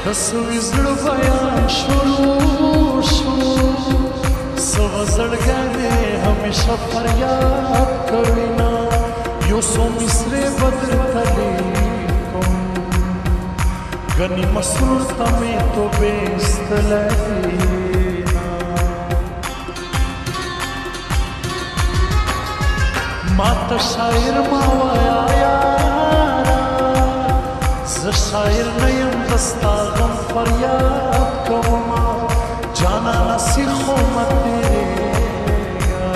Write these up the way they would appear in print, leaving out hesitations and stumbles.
دسوی زړه بیان شروع شو سوه زړګی مې همیشه فریاد کوي نه یو څو مصرې به درته لیکم ګنې مسرور ته مې توبې ایستلی نه ما ته شاعر ما وایه یاره زه شاعر نه یم د ستا غم فریاد کومه جانانه سیخو مه تېرېږه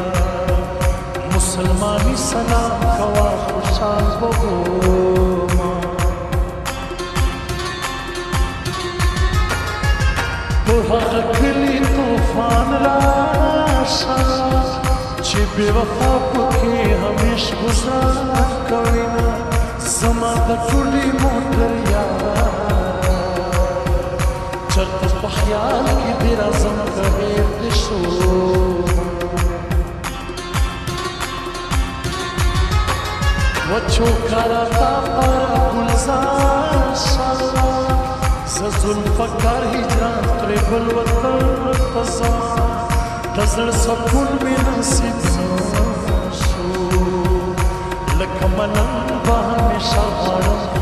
مسلماني سلام کوه خوشحال به ومه په هغه کلي طوفان راشه چې بې وفا پکې همیش ګزار کوي نه زما د ټولې موټر یاره چرته په خیال کې دې راځم که هېر دې شو وچو کاره تا پر ګلزار شه زه ذوالفقار هجران ترې بل وطن ته ځمه د زړه سکون مې نصیب نه شو لکه ملنګ به همیشه غواړم